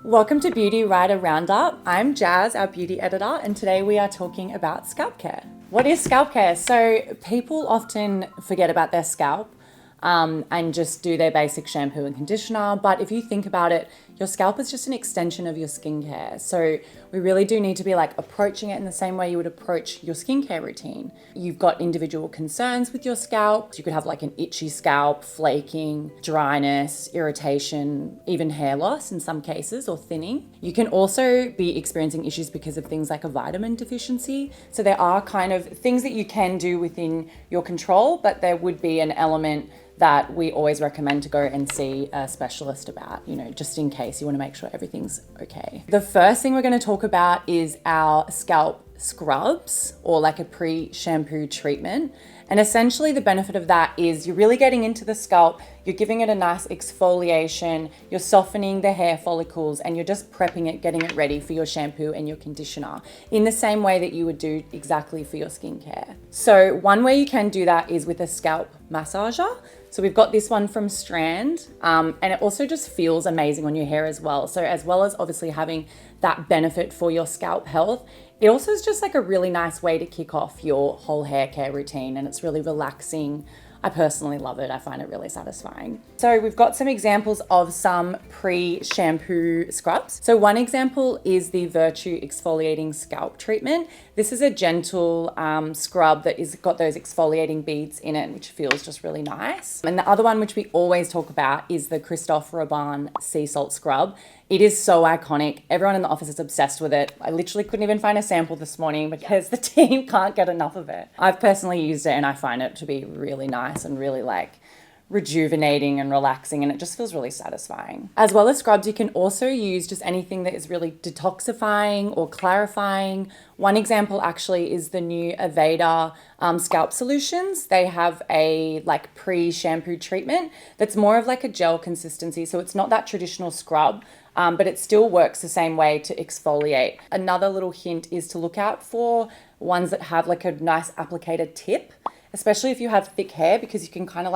Welcome to Beauty Writer Roundup. I'm Jazz, our beauty editor, and today we are talking about scalp care. What is scalp care? So people often forget about their scalp and just do their basic shampoo and conditioner. But if you think about it, your scalp is just an extension of your skincare. So we really do need to be approaching it in the same way you would approach your skincare routine. You've got individual concerns with your scalp. You could have an itchy scalp, flaking, dryness, irritation, even hair loss in some cases, or thinning. You can also be experiencing issues because of things like a vitamin deficiency. So there are kind of things that you can do within your control, but there would be an element that we always recommend to go and see a specialist about, just in case you want to make sure everything's okay. The first thing we're going to talk about is our scalp scrubs, or a pre-shampoo treatment. And essentially the benefit of that is you're really getting into the scalp, you're giving it a nice exfoliation, you're softening the hair follicles, and you're just prepping it, getting it ready for your shampoo and your conditioner in the same way that you would do exactly for your skincare. So one way you can do that is with a scalp massager. So we've got this one from STRAAND, and it also just feels amazing on your hair as well. So as well as obviously having that benefit for your scalp health, it also is just a really nice way to kick off your whole hair care routine, and it's really relaxing. I personally love it. I find it really satisfying. So we've got some examples of some pre-shampoo scrubs. So one example is the Virtue Exfoliating Scalp Treatment. This is a gentle scrub that is got those exfoliating beads in it, which feels just really nice. And the other one, which we always talk about, is the Christophe Sea Salt Scrub. It is so iconic. Everyone in the office is obsessed with it. I literally couldn't even find a sample this morning because the team can't get enough of it. I've personally used it and I find it to be really nice and really rejuvenating and relaxing, and it just feels really satisfying. As well as scrubs, you can also use just anything that is really detoxifying or clarifying. One example actually is the new Aveda scalp solutions. They have a pre-shampoo treatment that's more of a gel consistency. So it's not that traditional scrub, but it still works the same way to exfoliate. Another little hint is to look out for ones that have a nice applicator tip, especially if you have thick hair, because you can kind of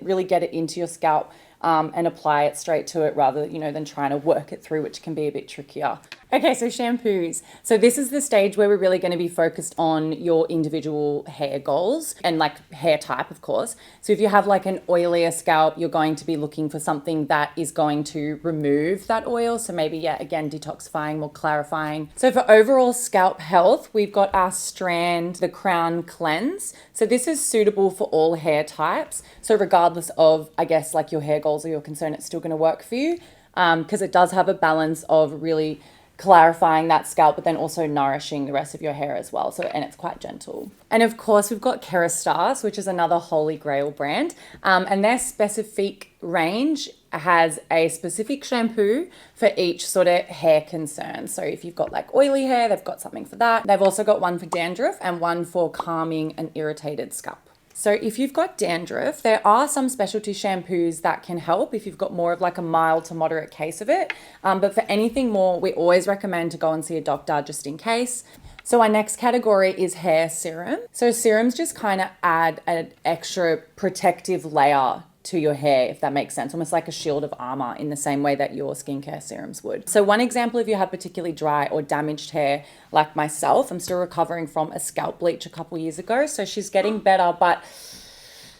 really get it into your scalp and apply it straight to it rather, than trying to work it through, which can be a bit trickier. Okay, so shampoos. So this is the stage where we're really going to be focused on your individual hair goals and hair type, of course. So if you have an oilier scalp, you're going to be looking for something that is going to remove that oil. So maybe, again, detoxifying, more clarifying. So for overall scalp health, we've got our STRAAND, the Crown Cleanse. So this is suitable for all hair types. So regardless of, your hair goals or your concern, it's still going to work for you because it does have a balance of really clarifying that scalp, but then also nourishing the rest of your hair as well. So, and it's quite gentle. And of course, we've got Kérastase, which is another holy grail brand. And their Specifique range has a specific shampoo for each sort of hair concern. So if you've got oily hair, they've got something for that. They've also got one for dandruff and one for calming an irritated scalp. So if you've got dandruff, there are some specialty shampoos that can help if you've got more of a mild to moderate case of it. But for anything more, we always recommend to go and see a doctor just in case. So our next category is hair serum. So serums just kind of add an extra protective layer to your hair, if that makes sense, almost like a shield of armor in the same way that your skincare serums would. So one example, if you have particularly dry or damaged hair like myself, I'm still recovering from a scalp bleach a couple years ago, so she's getting better, but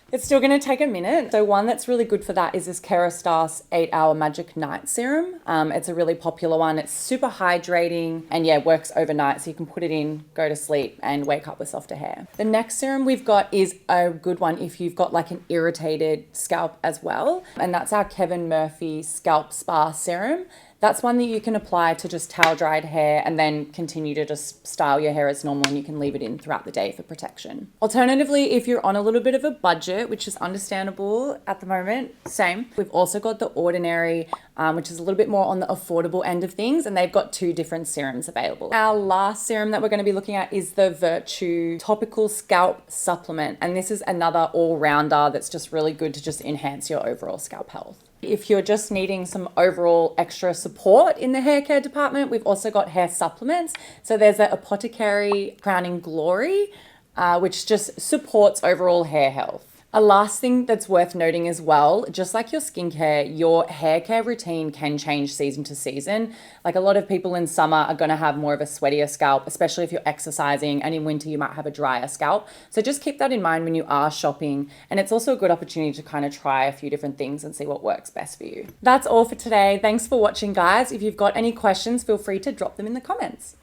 it's still going to take a minute. So one that's really good for that is this Kérastase 8-Hour Magic Night Serum. It's a really popular one. It's super hydrating and works overnight. So you can put it in, go to sleep and wake up with softer hair. The next serum we've got is a good one if you've got an irritated scalp as well. And that's our KEVIN.MURPHY Scalp Spa Serum. That's one that you can apply to just towel dried hair and then continue to just style your hair as normal, and you can leave it in throughout the day for protection. Alternatively, if you're on a little bit of a budget, which is understandable at the moment, same. We've also got the Ordinary, which is a little bit more on the affordable end of things, and they've got 2 different serums available. Our last serum that we're going to be looking at is the Virtue Topical Scalp Supplement, and this is another all-rounder that's just really good to just enhance your overall scalp health. If you're just needing some overall extra support in the hair care department, we've also got hair supplements. So there's the Apotecari Crowning Glory, which just supports overall hair health. A last thing that's worth noting as well, just like your skincare, your hair care routine can change season to season. Like a lot of people in summer are going to have more of a sweatier scalp, especially if you're exercising, and in winter you might have a drier scalp. So just keep that in mind when you are shopping. And it's also a good opportunity to kind of try a few different things and see what works best for you. That's all for today. Thanks for watching, guys. If you've got any questions, feel free to drop them in the comments.